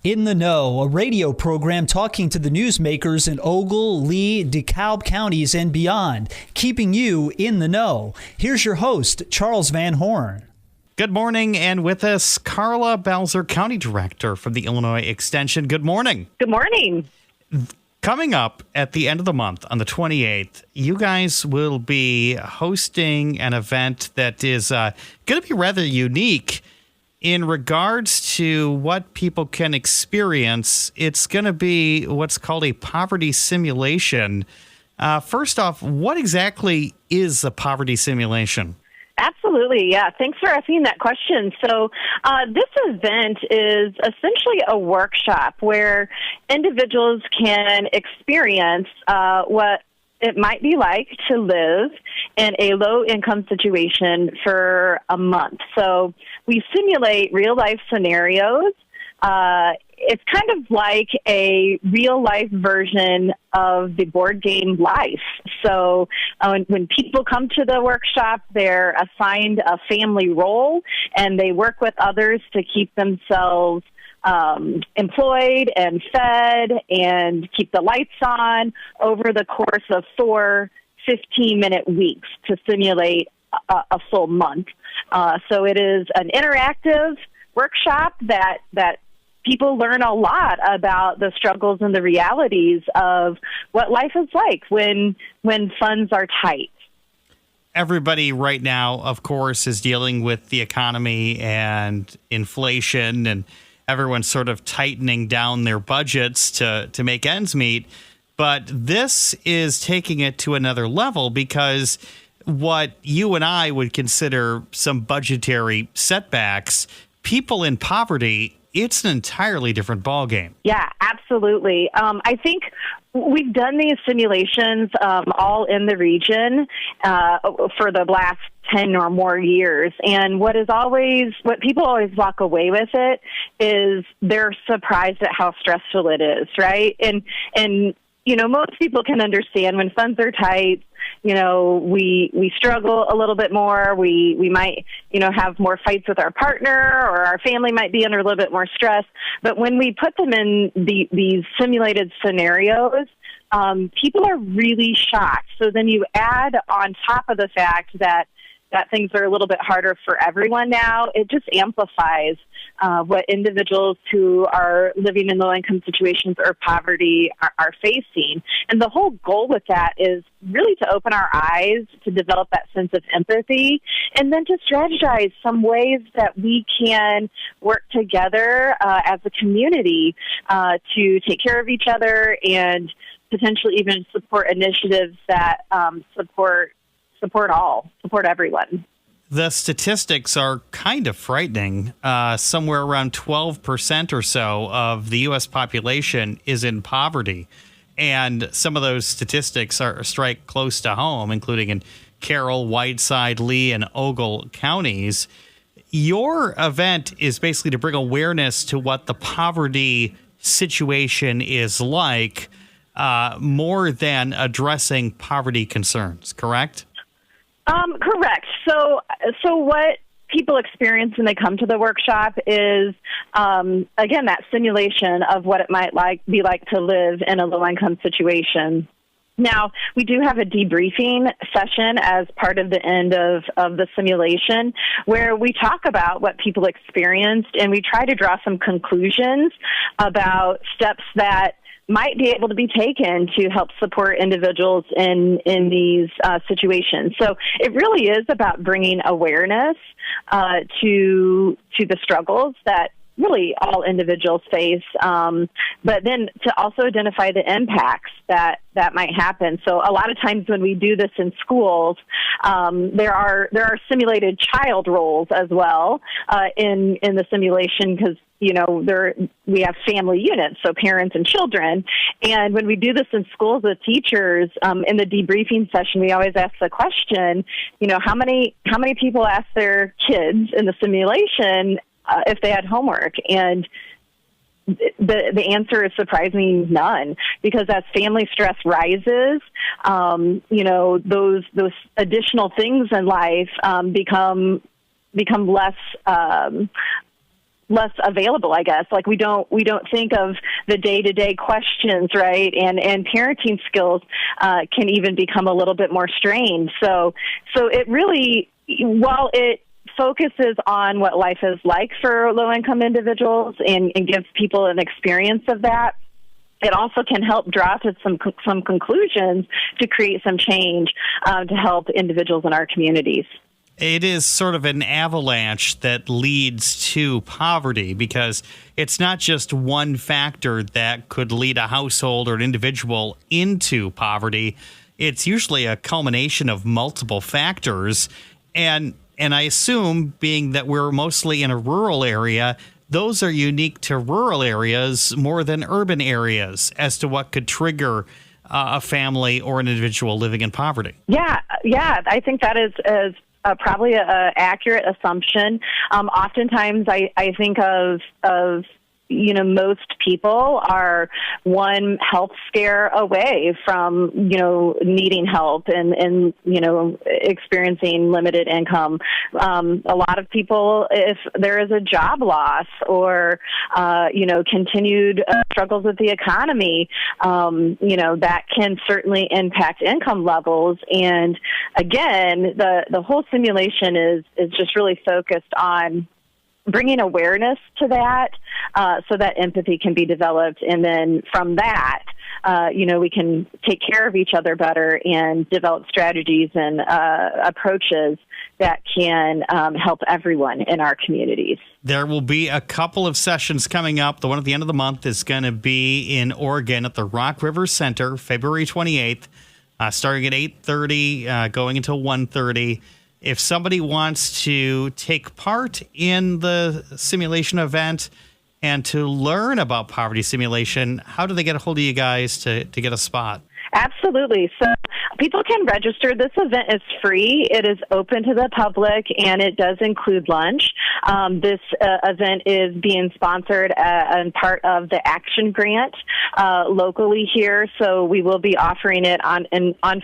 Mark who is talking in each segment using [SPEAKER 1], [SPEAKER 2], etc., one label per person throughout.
[SPEAKER 1] In the Know, a radio program talking to the newsmakers in Ogle, Lee, DeKalb counties and beyond, keeping you in the know. Here's your host, Charles Van Horn.
[SPEAKER 2] Good morning, and with us, Karla Belzer, County Director from the Illinois Extension. Good morning.
[SPEAKER 3] Good morning.
[SPEAKER 2] Coming up at the end of the month, on the 28th, you guys will be hosting an event that is going to be rather unique in regards to what people can experience. It's going to be what's called a poverty simulation. First off, what exactly is a poverty simulation?
[SPEAKER 3] Absolutely, yeah. Thanks for asking that question. So this event is essentially a workshop where individuals can experience what it might be like to live in a low-income situation for a month. So we simulate real-life scenarios. It's kind of like a real-life version of the board game Life. So when people come to the workshop, they're assigned a family role, and they work with others to keep themselves employed and fed and keep the lights on over the course of 4 15-minute weeks to simulate a full month. So it is an interactive workshop that people learn a lot about the struggles and the realities of what life is like when funds are tight.
[SPEAKER 2] Everybody right now, of course, is dealing with the economy and inflation, and everyone's sort of tightening down their budgets to make ends meet. But this is taking it to another level, because what you and I would consider some budgetary setbacks, people in poverty, it's an entirely different ballgame.
[SPEAKER 3] Yeah, absolutely. I think we've done these simulations all in the region for the last 10 or more years. And what people always walk away with it is they're surprised at how stressful it is, right? And you know, most people can understand when funds are tight, you know, we struggle a little bit more. We might, you know, have more fights with our partner, or our family might be under a little bit more stress. But when we put them in these simulated scenarios, people are really shocked. So then you add on top of the fact that things are a little bit harder for everyone now, it just amplifies what individuals who are living in low-income situations or poverty are facing. And the whole goal with that is really to open our eyes, to develop that sense of empathy, and then to strategize some ways that we can work together as a community to take care of each other and potentially even support initiatives that support everyone.
[SPEAKER 2] The statistics are kind of frightening. Somewhere around 12% or so of the U.S. population is in poverty. And some of those statistics strike close to home, including in Carroll, Whiteside, Lee, and Ogle counties. Your event is basically to bring awareness to what the poverty situation is like, more than addressing poverty concerns, correct?
[SPEAKER 3] Correct. So what people experience when they come to the workshop is, again, that simulation of what it might be like to live in a low-income situation. Now, we do have a debriefing session as part of the end of the simulation where we talk about what people experienced, and we try to draw some conclusions about steps that might be able to be taken to help support individuals in these situations. So it really is about bringing awareness to the struggles that really all individuals face, but then to also identify the impacts that might happen. So a lot of times when we do this in schools, there are simulated child roles as well in the simulation, because you know we have family units, so parents and children. And when we do this in schools with teachers, in the debriefing session, we always ask the question, you know, how many people ask their kids in the simulation if they had homework? And the answer is surprisingly none, because as family stress rises, you know, those additional things in life become less less available, I guess. Like we don't think of the day-to-day questions, right? And parenting skills can even become a little bit more strained. So it really, while it focuses on what life is like for low-income individuals and gives people an experience of that, it also can help draw to some conclusions to create some change to help individuals in our communities.
[SPEAKER 2] It is sort of an avalanche that leads to poverty because it's not just one factor that could lead a household or an individual into poverty. It's usually a culmination of multiple factors. And I assume, being that we're mostly in a rural area, those are unique to rural areas more than urban areas as to what could trigger a family or an individual living in poverty.
[SPEAKER 3] Yeah, I think that is probably an accurate assumption. Oftentimes, I think of most people are one health scare away from needing help and experiencing limited income. A lot of people, if there is a job loss or continued struggles with the economy, that can certainly impact income levels. And again, the whole simulation is just really focused on bringing awareness to that so that empathy can be developed. And then from that, we can take care of each other better and develop strategies and approaches that can help everyone in our communities.
[SPEAKER 2] There will be a couple of sessions coming up. The one at the end of the month is going to be in Oregon at the Rock River Center, February 28th, starting at 8:30, going until 1:30. If somebody wants to take part in the simulation event and to learn about poverty simulation, how do they get a hold of you guys to get a spot?
[SPEAKER 3] Absolutely. So people can register. This event is free. It is open to the public, and it does include lunch. This event is being sponsored and part of the Action Grant locally here. So we will be offering it on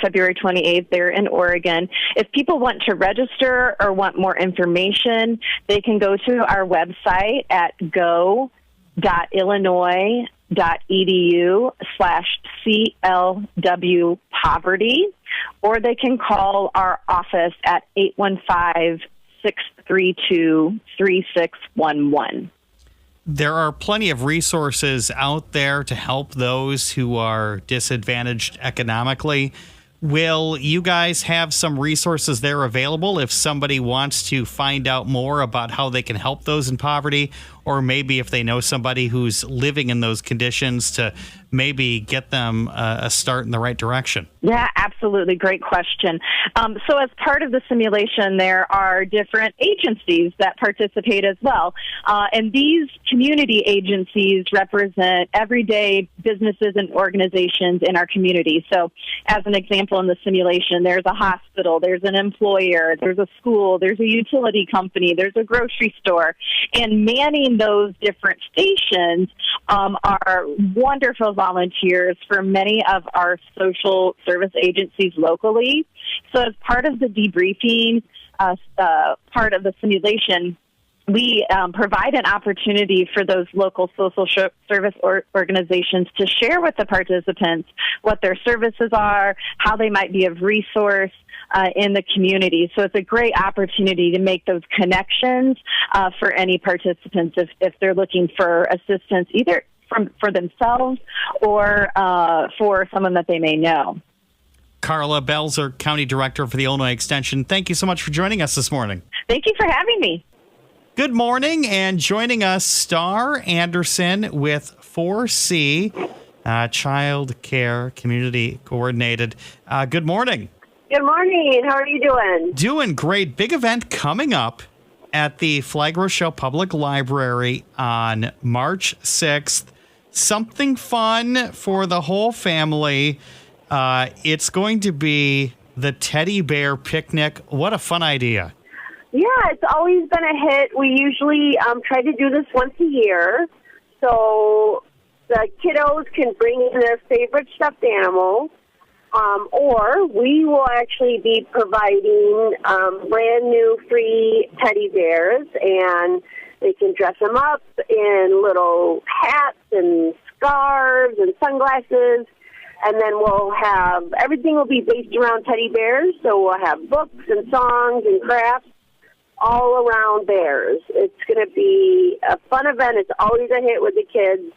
[SPEAKER 3] February 28th there in Oregon. If people want to register or want more information, they can go to our website at go.illinois.edu/CLW poverty, or they can call our office at 815-632-3611.
[SPEAKER 2] There are plenty of resources out there to help those who are disadvantaged economically. Will you guys have some resources there available if somebody wants to find out more about how they can help those in poverty, or maybe if they know somebody who's living in those conditions to maybe get them a start in the right direction?
[SPEAKER 3] Yeah, absolutely. Great question. So as part of the simulation, there are different agencies that participate as well. And these community agencies represent everyday businesses and organizations in our community. So as an example, in the simulation, there's a hospital, there's an employer, there's a school, there's a utility company, there's a grocery store. And manning those different stations are wonderful volunteers for many of our social service agencies locally. So as part of the debriefing, part of the simulation, we provide an opportunity for those local social service organizations to share with the participants what their services are, how they might be of resource in the community. So it's a great opportunity to make those connections for any participants if they're looking for assistance, either for themselves or for someone that they may know.
[SPEAKER 2] Karla Belzer, County Director for the Illinois Extension, thank you so much for joining us this morning.
[SPEAKER 3] Thank you for having me.
[SPEAKER 2] Good morning, and joining us, Starr Anderson with 4C, Child Care Community Coordinated. Good morning.
[SPEAKER 4] Good morning. How are you doing?
[SPEAKER 2] Doing great. Big event coming up at the Rochelle Public Library on March 6th. Something fun for the whole family. It's going to be the Teddy Bear Picnic. What a fun idea.
[SPEAKER 4] Yeah, it's always been a hit. We usually try to do this once a year. So the kiddos can bring in their favorite stuffed animal, or we will actually be providing brand new free teddy bears, and They can dress them up in little hats and scarves and sunglasses. And then everything will be based around teddy bears. So we'll have books and songs and crafts all around bears. It's going to be a fun event. It's always a hit with the kids.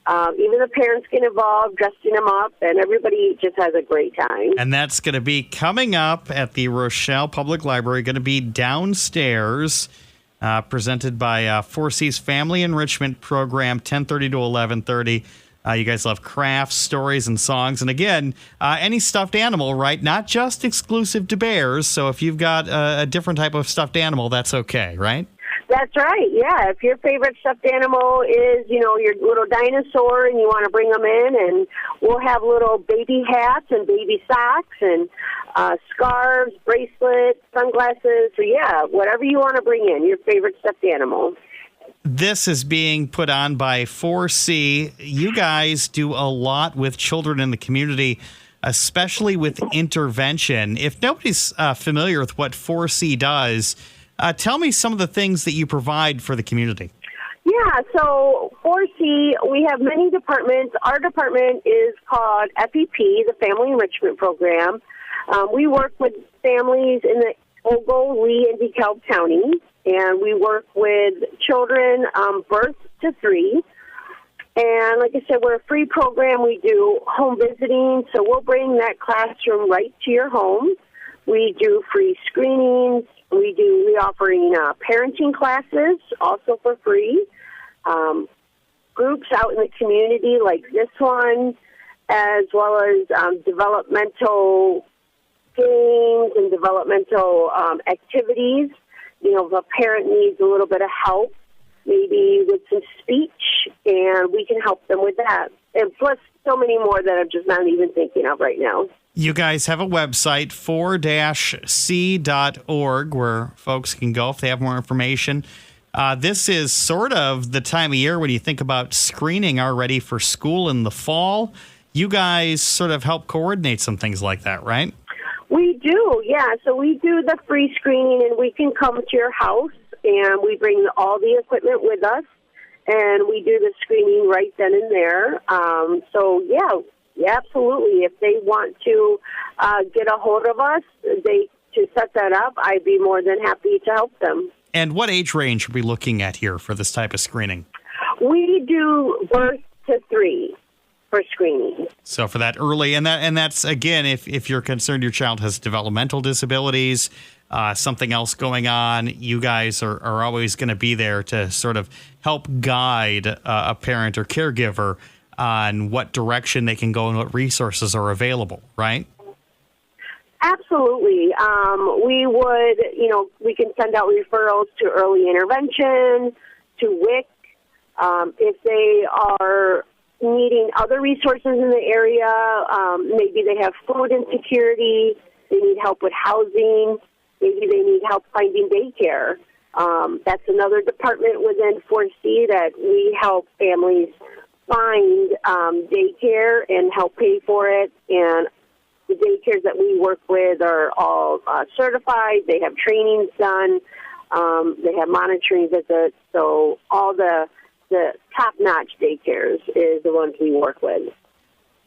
[SPEAKER 4] Even the parents get involved, dressing them up, and everybody just has a great time.
[SPEAKER 2] And that's going to be coming up at the Rochelle Public Library, going to be downstairs, presented by 4C's Family Enrichment Program, 10:30 to 11:30. You guys love crafts, stories, and songs. And again, any stuffed animal, right? Not just exclusive to bears. So if you've got a different type of stuffed animal, that's okay, right?
[SPEAKER 4] That's right, yeah. If your favorite stuffed animal is, your little dinosaur and you want to bring them in, and we'll have little baby hats and baby socks and scarves, bracelets, sunglasses. So, yeah, whatever you want to bring in, your favorite stuffed animal.
[SPEAKER 2] This is being put on by 4C. You guys do a lot with children in the community, especially with intervention. If nobody's familiar with what 4C does, tell me some of the things that you provide for the community.
[SPEAKER 4] Yeah, so 4C, we have many departments. Our department is called FEP, the Family Enrichment Program. We work with families in the Ogle, Lee, and DeKalb County, and we work with children birth to 3. And like I said, we're a free program. We do home visiting, so we'll bring that classroom right to your home. We do free screenings. We offering parenting classes also for free. Groups out in the community like this one, as well as developmental games and developmental activities. If a parent needs a little bit of help, maybe with some speech, and we can help them with that. And plus so many more that I'm just not even thinking of right now.
[SPEAKER 2] You guys have a website, 4-c.org, where folks can go if they have more information. This is sort of the time of year when you think about screening already for school in the fall. You guys sort of help coordinate some things like that, right?
[SPEAKER 4] We do, yeah. So we do the free screening, and we can come to your house, and we bring all the equipment with us, and we do the screening right then and there. Yeah, absolutely. If they want to get a hold of us, to set that up, I'd be more than happy to help them.
[SPEAKER 2] And what age range are we looking at here for this type of screening?
[SPEAKER 4] We do birth to 3 for screening.
[SPEAKER 2] So for that early, and that's again, if you're concerned your child has developmental disabilities, something else going on, you guys are always going to be there to sort of help guide a parent or caregiver on what direction they can go and what resources are available, right?
[SPEAKER 4] Absolutely. We can send out referrals to early intervention, to WIC. If they are needing other resources in the area, maybe they have food insecurity, they need help with housing, maybe they need help finding daycare. That's another department within 4C that we help families find daycare and help pay for it. And the daycares that we work with are all certified. They have trainings done. They have monitoring visits. So all the top-notch daycares is the ones we work with.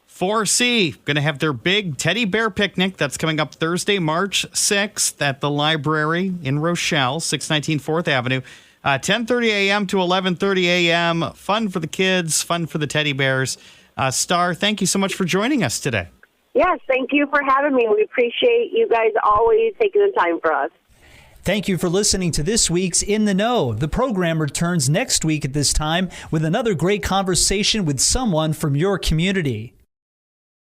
[SPEAKER 2] 4C, going to have their big teddy bear picnic. That's coming up Thursday, March 6th at the library in Rochelle, 619 4th Avenue. 10:30 a.m. to 11:30 a.m. Fun for the kids, fun for the teddy bears. Starr, thank you so much for joining us today.
[SPEAKER 4] Yes, thank you for having me. We appreciate you guys always taking the time for us.
[SPEAKER 1] Thank you for listening to this week's In the Know. The program returns next week at this time with another great conversation with someone from your community.